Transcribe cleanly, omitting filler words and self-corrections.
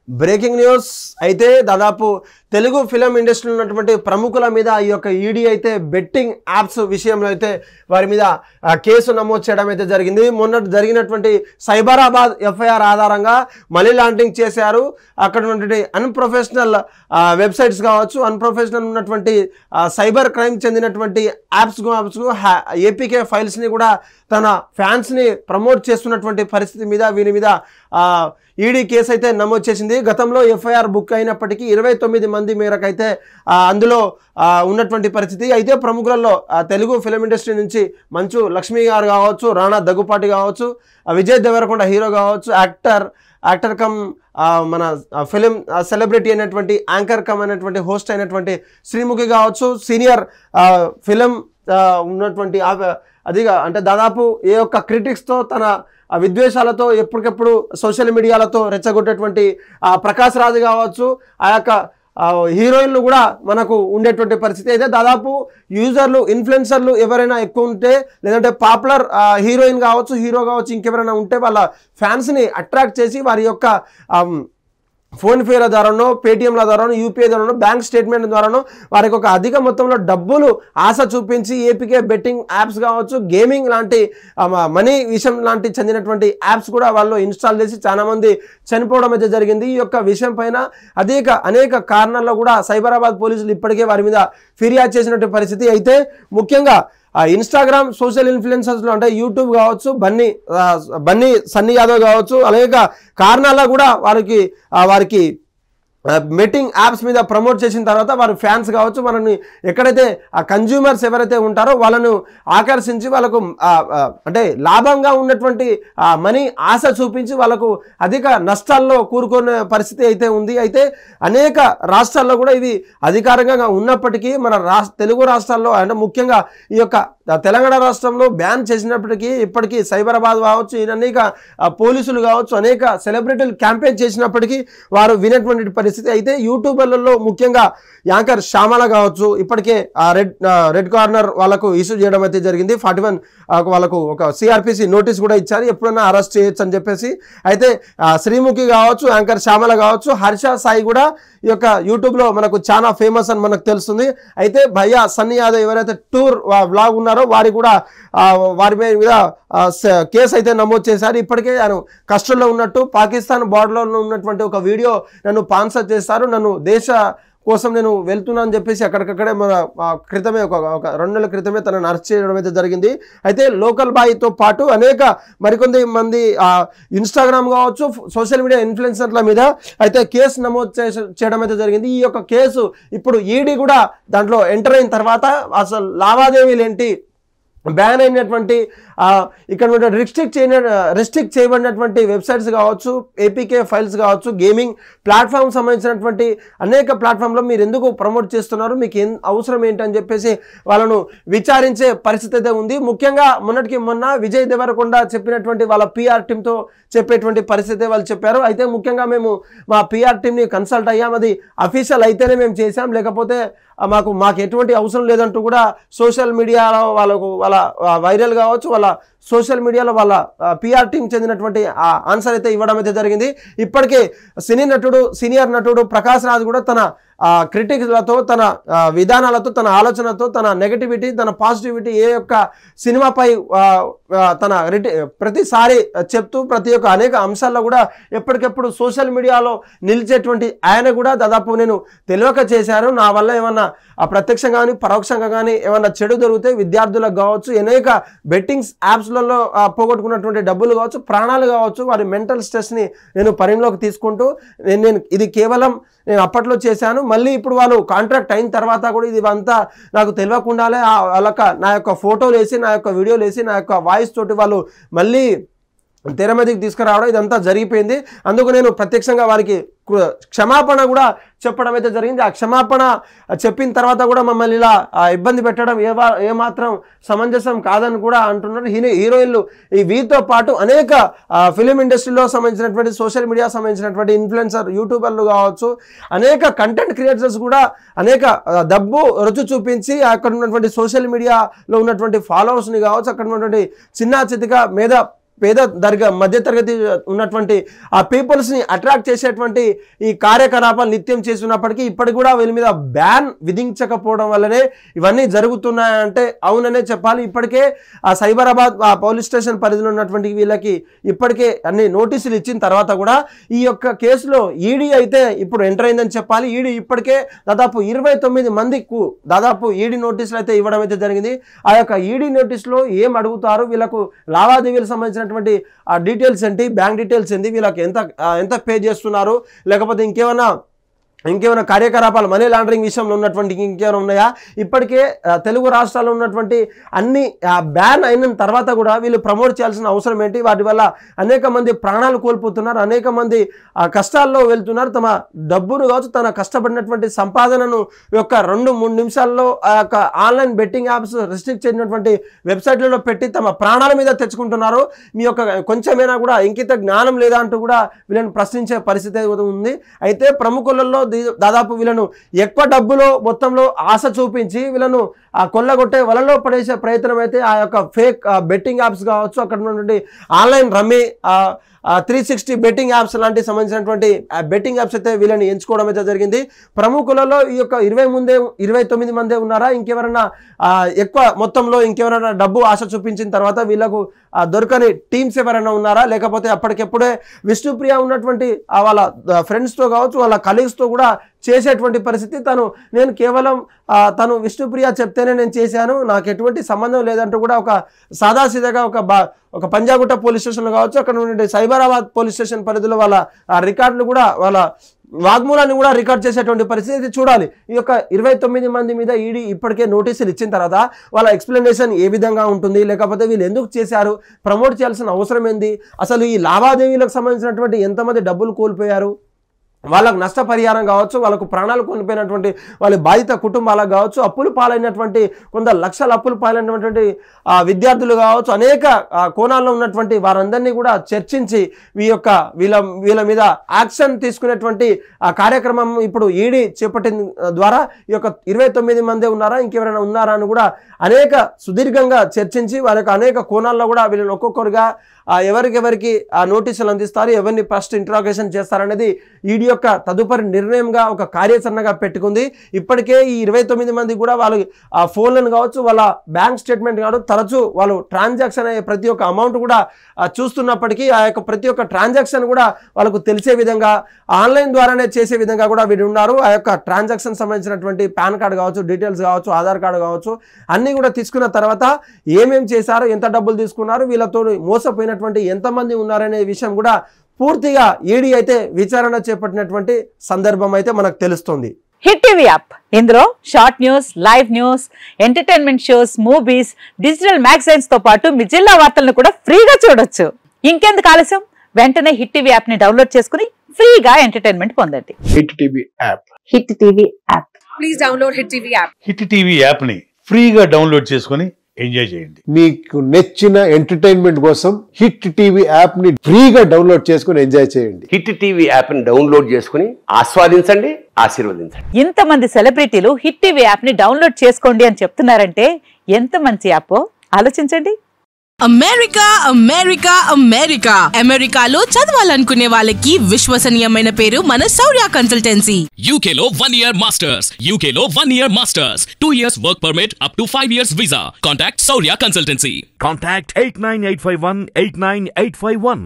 Breaking news అయితే దాదాపు Telugu film ఇండస్ట్రీలో ఉన్నటువంటి ప్రముఖుల మీద ఈ యొక్క ఈడీ అయితే బెట్టింగ్ యాప్స్ విషయంలో అయితే వారి మీద కేసు నమోదు చేయడం అయితే జరిగింది. మొన్న జరిగినటువంటి సైబరాబాద్ ఎఫ్ఐఆర్ ఆధారంగా మనీ లాండరింగ్ చేశారు. అక్కడ ఉన్నటువంటి అన్ప్రొఫెషనల్ వెబ్సైట్స్ కావచ్చు, అన్ప్రొఫెషనల్ ఉన్నటువంటి సైబర్ క్రైమ్ చెందినటువంటి యాప్స్ ఏపీకే ఫైల్స్ని కూడా తన ఫ్యాన్స్ని ప్రమోట్ చేస్తున్నటువంటి పరిస్థితి మీద వీరి మీద ఈడీ కేసు అయితే నమోదు చేసింది. గతంలో ఎఫ్ఐఆర్ బుక్ అయినప్పటికీ 29 మంది మేరకు అయితే అందులో ఉన్నటువంటి పరిస్థితి. అయితే ప్రముఖులలో తెలుగు ఫిలిం ఇండస్ట్రీ నుంచి మంచు లక్ష్మి గారు కావచ్చు, రాణా దగ్గుపాటి కావచ్చు, విజయ్ దేవరకొండ హీరో కావచ్చు, యాక్టర్ కమ్ మన ఫిలిం సెలబ్రిటీ అయినటువంటి యాంకర్ కమ్ అయినటువంటి హోస్ట్ అయినటువంటి శ్రీముఖి కావచ్చు, సీనియర్ ఫిలిం ఉన్నటువంటి అదిగా అంటే దాదాపు ఏ ఒక్క క్రిటిక్స్తో తన విద్వేషాలతో ఎప్పటికెప్పుడు సోషల్ మీడియాలతో రెచ్చగొట్టేటువంటి ప్రకాష్ రాజు కావచ్చు, ఆ యొక్క హీరోయిన్లు కూడా మనకు ఉండేటువంటి పరిస్థితి. అయితే దాదాపు యూజర్లు ఇన్ఫ్లుయెన్సర్లు ఎవరైనా ఎక్కువ ఉంటే, లేదంటే పాపులర్ హీరోయిన్ కావచ్చు, హీరో కావచ్చు, ఇంకెవరైనా ఉంటే వాళ్ళ ఫ్యాన్స్ని అట్రాక్ట్ చేసి వారి యొక్క ఫోన్పేల ద్వారానో, పేటిఎంల ద్వారానో, యూపీఐ ద్వారానో, బ్యాంక్ స్టేట్మెంట్ ద్వారానో వారికి ఒక అధిక మొత్తంలో డబ్బులు ఆశ చూపించి ఏపీకే బెట్టింగ్ యాప్స్ కావచ్చు, గేమింగ్ లాంటి మనీ విషయం లాంటి చెందినటువంటి యాప్స్ కూడా వాళ్ళు ఇన్స్టాల్ చేసి చాలామంది చనిపోవడం అయితే జరిగింది. ఈ యొక్క విషయం పైన అనేక కారణాల్లో కూడా సైబరాబాద్ పోలీసులు ఇప్పటికే వారి మీద ఫిర్యాదు చేసినటువంటి పరిస్థితి. అయితే ముఖ్యంగా ఇన్స్టాగ్రామ్ సోషల్ ఇన్ఫ్లుయెన్సర్స్లో అంటే యూట్యూబ్ కావచ్చు, బన్నీ సన్నీ యాదవ్ కావచ్చు, అనేక కారణాల్లో కూడా వారికి బెట్టింగ్ యాప్స్ మీద ప్రమోట్ చేసిన తర్వాత వారి ఫ్యాన్స్ కావచ్చు, మనని ఎక్కడైతే ఆ కన్జ్యూమర్స్ ఎవరైతే ఉంటారో వాళ్ళను ఆకర్షించి వాళ్ళకు అంటే లాభంగా ఉన్నటువంటి మనీ ఆశ చూపించి వాళ్ళకు అధిక నష్టాల్లో కూరుకునే పరిస్థితి అయితే ఉంది. అయితే అనేక రాష్ట్రాల్లో కూడా ఇది అధికారికంగా ఉన్నప్పటికీ మన తెలుగు రాష్ట్రాల్లో అంటే ముఖ్యంగా ఈ యొక్క తెలంగాణ రాష్ట్రంలో బ్యాన్ చేసినప్పటికీ ఇప్పటికీ సైబరాబాద్ కావచ్చు, అనేక పోలీసులు కావచ్చు, అనేక సెలబ్రిటీలు క్యాంపెయిన్ చేసినప్పటికీ వారు వినేటువంటి పరిస్థితి. అయితే యూట్యూబర్లలో ముఖ్యంగా యాంకర్ శ్యామల కావచ్చు, ఇప్పటికే రెడ్ కార్నర్ వాళ్ళకు ఇష్యూ చేయడం అయితే జరిగింది. 41 వాళ్ళకు ఒక సిఆర్పిసి నోటీస్ కూడా ఇచ్చారు, ఎప్పుడైనా అరెస్ట్ చేయొచ్చు అని చెప్పేసి. అయితే శ్రీముఖి కావచ్చు, యాంకర్ శ్యామల కావచ్చు, హర్ష సాయి కూడా ఈ యొక్క యూట్యూబ్లో మనకు చాలా ఫేమస్ అని మనకు తెలుస్తుంది. అయితే భయ్యా సన్నీ యాదవ్ ఎవరైతే టూర్ వ్లాగ్ ఉన్నారో వారి మీద కేసు అయితే నమోదు చేశారు. ఇప్పటికే ఆయన కష్టంలో ఉన్నట్టు పాకిస్తాన్ బార్డర్లో ఉన్నటువంటి ఒక వీడియో నన్ను స్పాన్సర్ చేస్తారు, నన్ను దేశ కోసం నేను వెళ్తున్నా అని చెప్పేసి అక్కడికక్కడే మన క్రితమే ఒక 2 నెలల క్రితమే తనను అరెస్ట్ చేయడం అయితే జరిగింది. అయితే లోకల్ బాయ్తో పాటు మరికొంది మంది ఇన్స్టాగ్రామ్ కావచ్చు, సోషల్ మీడియా ఇన్ఫ్లుయెన్సర్ల మీద అయితే కేసు నమోదు చేయడం అయితే జరిగింది. ఈ యొక్క కేసు ఇప్పుడు ఈడీ కూడా దాంట్లో ఎంటర్ అయిన తర్వాత అసలు లావాదేవీలు ఏంటి, బ్యాన్ అయినటువంటి ఇక్కడ రిస్ట్రిక్ట్ చేయబడినటువంటి వెబ్సైట్స్ కావచ్చు, ఏపీకే ఫైల్స్ కావచ్చు, గేమింగ్ ప్లాట్ఫామ్ సంబంధించినటువంటి అనేక ప్లాట్ఫామ్లో మీరు ఎందుకు ప్రమోట్ చేస్తున్నారు, మీకు అవసరం ఏంటి అని చెప్పేసి వాళ్ళను విచారించే పరిస్థితి అయితే ఉంది. ముఖ్యంగా మొన్న విజయ్ దేవరకొండ చెప్పినటువంటి వాళ్ళ పిఆర్ టీంతో చెప్పేటువంటి పరిస్థితి వాళ్ళు చెప్పారు. అయితే ముఖ్యంగా మేము మా పిఆర్ టీంని కన్సల్ట్ అయ్యాం, అది అఫీషియల్ అయితేనే మేము చేసాం, లేకపోతే మాకు ఎటువంటి అవసరం లేదంటూ కూడా సోషల్ మీడియాలో వాళ్ళ వైరల్ కావచ్చు, వాళ్ళ సోషల్ మీడియాలో వాళ్ళ పిఆర్ టీం చెందినటువంటి ఆన్సర్ అయితే ఇవ్వడం అయితే జరిగింది. ఇప్పటికే సీనియర్ నటుడు ప్రకాష్ రాజ్ కూడా తన క్రిటిక్స్లతో, తన విధానాలతో, తన ఆలోచనతో, తన నెగటివిటీ, తన పాజిటివిటీ ఏ యొక్క సినిమాపై తన ప్రతిసారి చెప్తూ ప్రతి ఒక్క అనేక అంశాల్లో కూడా ఎప్పటికెప్పుడు సోషల్ మీడియాలో నిలిచేటువంటి ఆయన కూడా దాదాపు నేను తెలియక చేశాను, నా వల్ల ఏమన్నా ప్రత్యక్షంగా కానీ పరోక్షంగా కానీ ఏమన్నా చెడు జరిగితే విద్యార్థులకు కావచ్చు, అనేక బెట్టింగ్స్ యాప్స్లలో పోగొట్టుకున్నటువంటి డబ్బులు కావచ్చు, ప్రాణాలు కావచ్చు, వారి మెంటల్ స్ట్రెస్ని నేను పరిగణలోకి తీసుకుంటూ ఇది కేవలం నేను అప్పట్లో చేశాను, మళ్ళీ ఇప్పుడు వాళ్ళు కాంట్రాక్ట్ అయిన తర్వాత కూడా ఇది అంతా నాకు తెలియకుండానే నా యొక్క ఫోటోలు వేసి, నా యొక్క వీడియోలు వేసి, నా యొక్క వాయిస్ తోటి వాళ్ళు మళ్ళీ తెర మీదకి తీసుకురావడం ఇదంతా జరిగిపోయింది. అందుకు నేను ప్రత్యక్షంగా వారికి క్షమాపణ కూడా చెప్పడం అయితే జరిగింది. ఆ క్షమాపణ చెప్పిన తర్వాత కూడా మమ్మల్ని ఇలా ఇబ్బంది పెట్టడం ఏమాత్రం సమంజసం కాదని కూడా అంటున్నారు. హీరోయిన్లు వీరితో పాటు అనేక ఫిలిం ఇండస్ట్రీలో సంబంధించినటువంటి సోషల్ మీడియా సంబంధించినటువంటి ఇన్ఫ్లుయెన్సర్ యూట్యూబర్లు కావచ్చు, అనేక కంటెంట్ క్రియేటర్స్ కూడా అనేక డబ్బు రుచి చూపించి అక్కడ ఉన్నటువంటి సోషల్ మీడియాలో ఉన్నటువంటి ఫాలోవర్స్ని కావచ్చు, అక్కడ ఉన్నటువంటి చిన్న చితిక పేద మధ్యతరగతి ఉన్నటువంటి ఆ పీపుల్స్ని అట్రాక్ట్ చేసేటువంటి ఈ కార్యకలాపాలు నిత్యం చేస్తున్నప్పటికీ ఇప్పటికి కూడా వీళ్ళ మీద బ్యాన్ విధించకపోవడం వల్లనే ఇవన్నీ జరుగుతున్నాయంటే అవుననే చెప్పాలి. ఇప్పటికే ఆ సైబరాబాద్ ఆ పోలీస్ స్టేషన్ పరిధిలో ఉన్నటువంటి వీళ్ళకి ఇప్పటికే అన్ని నోటీసులు ఇచ్చిన తర్వాత కూడా ఈ యొక్క కేసులో ఈడీ అయితే ఇప్పుడు ఎంటర్ అయిందని చెప్పాలి. ఈడీ ఇప్పటికే దాదాపు 29 మందికి దాదాపు ఈడీ నోటీసులు అయితే ఇవ్వడం అయితే జరిగింది. ఆ యొక్క ఈడీ నోటీసులో ఏం అడుగుతారు, వీళ్ళకు లావాదేవీలకు సంబంధించిన ఆ డీటెయిల్స్ ఏంటి, బ్యాంక్ డీటెయిల్స్ ఏంటి, వీళ్ళకి ఎంత పే చేస్తున్నారు, లేకపోతే ఇంకేమైనా కార్యకలాపాలు మనీ లాండరింగ్ విషయంలో ఉన్నటువంటి ఇంకేమైనా ఉన్నాయా, ఇప్పటికే తెలుగు రాష్ట్రాల్లో ఉన్నటువంటి అన్ని బ్యాన్ అయిన తర్వాత కూడా వీళ్ళు ప్రమోట్ చేయాల్సిన అవసరం ఏంటి, వాటి వల్ల అనేక మంది ప్రాణాలు కోల్పోతున్నారు, అనేక మంది కష్టాల్లో వెళ్తున్నారు, తమ డబ్బును కావచ్చు తన కష్టపడినటువంటి సంపాదనను యొక్క 2-3 నిమిషాల్లో ఆ యొక్క ఆన్లైన్ బెట్టింగ్ యాప్స్ రెస్ట్రిక్ట్ చేసినటువంటి వెబ్సైట్లలో పెట్టి తమ ప్రాణాల మీద తెచ్చుకుంటున్నారు. మీ యొక్క కొంచెమైనా కూడా ఇంకిత జ్ఞానం లేదా అంటూ కూడా వీళ్ళని ప్రశ్నించే పరిస్థితి ఉంది. అయితే ప్రముఖులలో దాదాపు వీళ్ళను ఎక్కువ డబ్బులో మొత్తంలో ఆశ చూపించి వీళ్ళను కొల్లగొట్టే వలలో పడేసే ప్రయత్నం అయితే ఆ యొక్క ఫేక్ బెట్టింగ్ యాప్స్ కావచ్చు, అక్కడ ఉన్నటువంటి ఆన్లైన్ రమ్మీ 360 బెట్టింగ్ యాప్స్ లాంటి సంబంధించినటువంటి బెట్టింగ్ యాప్స్ అయితే వీళ్ళని ఎంచుకోవడం అయితే జరిగింది. ప్రముఖులలో ఈ యొక్క 29 మందే ఉన్నారా, ఇంకెవరైనా ఎక్కువ మొత్తంలో ఇంకెవరైనా డబ్బు ఆశ చూపించిన తర్వాత వీళ్ళకు దొరకని టీమ్స్ ఎవరైనా ఉన్నారా, లేకపోతే అప్పటికెప్పుడే విష్ణుప్రియ ఉన్నటువంటి వాళ్ళ ఫ్రెండ్స్తో కావచ్చు వాళ్ళ కలీగ్స్తో కూడా చేసేటువంటి పరిస్థితి. నేను కేవలం తను విష్ణుప్రియ చెప్తేనే నేను చేశాను, నాకు ఎటువంటి సంబంధం లేదంటూ కూడా ఒక సాదాసీదాగా ఒక పంజాగుట్ట పోలీస్ స్టేషన్లో కావచ్చు, అక్కడ నుండి సైబరాబాద్ పోలీస్ స్టేషన్ పరిధిలో వాళ్ళ రికార్డులు కూడా వాళ్ళ వాగ్మూలాన్ని కూడా రికార్డ్ చేసేటువంటి పరిస్థితి చూడాలి. ఈ యొక్క 29 మంది మీద ఈడీ ఇప్పటికే నోటీసులు ఇచ్చిన తర్వాత వాళ్ళ ఎక్స్ప్లెనేషన్ ఏ విధంగా ఉంటుంది, లేకపోతే వీళ్ళు ఎందుకు చేశారు, ప్రమోట్ చేయాల్సిన అవసరం ఏంది, అసలు ఈ లావాదేవీలకు సంబంధించినటువంటి ఎంతమంది డబ్బులు కోల్పోయారు, వాళ్ళకు నష్టపరిహారం కావచ్చు, వాళ్ళకు ప్రాణాలు కోల్పోయినటువంటి వాళ్ళ బాధిత కుటుంబాలకు కావచ్చు, అప్పులు పాలైనటువంటి కొంత లక్షల అప్పులు పాలైనటువంటి విద్యార్థులు కావచ్చు, అనేక కోణాల్లో ఉన్నటువంటి వారందరినీ కూడా చర్చించి వీళ్ళ మీద యాక్షన్ తీసుకునేటువంటి కార్యక్రమం ఇప్పుడు ఈడీ చేపట్టిన ద్వారా ఈ యొక్క 29 మందే ఉన్నారా, ఇంకెవరైనా ఉన్నారా అని కూడా అనేక సుదీర్ఘంగా చర్చించి వాళ్ళకి అనేక కోణాల్లో కూడా వీళ్ళని ఒక్కొక్కరుగా ఎవరికి నోటీసులు అందిస్తారు, ఎవరిని ఫస్ట్ ఇంట్రాగేషన్ చేస్తారనేది ఈడీ యొక్క తదుపరి నిర్ణయంగా ఒక కార్యాచరణగా పెట్టుకుంది. ఇప్పటికే ఈ 29 మంది కూడా వాళ్ళు ఫోన్లను కావచ్చు, వాళ్ళ బ్యాంక్ స్టేట్మెంట్ కావచ్చు, తరచూ వాళ్ళు ట్రాన్సాక్షన్ అయ్యే ప్రతి ఒక్క అమౌంట్ కూడా చూస్తున్నప్పటికీ ఆ యొక్క ప్రతి ఒక్క ట్రాన్సాక్షన్ కూడా వాళ్ళకు తెలిసే విధంగా ఆన్లైన్ ద్వారానే చేసే విధంగా కూడా వీళ్ళు ఉన్నారు. ఆ యొక్క ట్రాన్సాక్షన్ సంబంధించినటువంటి పాన్ కార్డు కావచ్చు, డీటెయిల్స్ కావచ్చు, ఆధార్ కార్డు కావచ్చు, అన్నీ కూడా తీసుకున్న తర్వాత ఏమేం చేశారు, ఎంత డబ్బులు తీసుకున్నారు, వీళ్ళతో మోసపోయినటువంటి ఎంతమంది ఉన్నారనే విషయం కూడా పూర్తిగా ఈడీ అయితే విచారణ చేపట్టినటువంటి సందర్భం అయితే మనకు తెలుస్తుంది. హిట్ టీవీ యాప్, ఇందులో short news, live news, entertainment shows, movies, digital magazines తో పాటు మీ జిల్లా వార్తలను కూడా ఫ్రీగా చూడొచ్చు. ఇంకెందుకు ఆలస్యం, వెంటనే హిట్ టీవీ యాప్ ని డౌన్లోడ్ చేసుకుని ఫ్రీగా ఎంటర్టైన్మెంట్ పొందండి. Hit TV app, hit TV app, please download hit TV app. Hit TV app ని ఫ్రీగా డౌన్లోడ్ చేసుకుని ఎంజాయ్ చేయండి. మీకు నచ్చిన ఎంటర్టైన్మెంట్ కోసం హిట్ టీవీ యాప్ ని ఫ్రీగా డౌన్లోడ్ చేసుకుని ఎంజాయ్ చేయండి. హిట్ టీవీ యాప్ ని డౌన్లోడ్ చేసుకుని ఆస్వాదించండి, ఆశీర్వదించండి. ఇంతమంది సెలబ్రిటీలు హిట్ టీవీ యాప్ ని డౌన్లోడ్ చేసుకోండి అని చెప్తున్నారంటే ఎంత మంచి యాప్ ఆలోచించండి. అమెరికా అమెరికా అమెరికా అమెరికాలో చదవాలనుకునే వాళ్ళకి విశ్వసనీయమైన పేరు మన శౌర్య కన్సల్టెన్సీ. UK లో 1 year masters, UK లో 1 year masters, 2 years work permit up to 5 years visa. Contact Saurya Consultancy. Contact 89851 89851.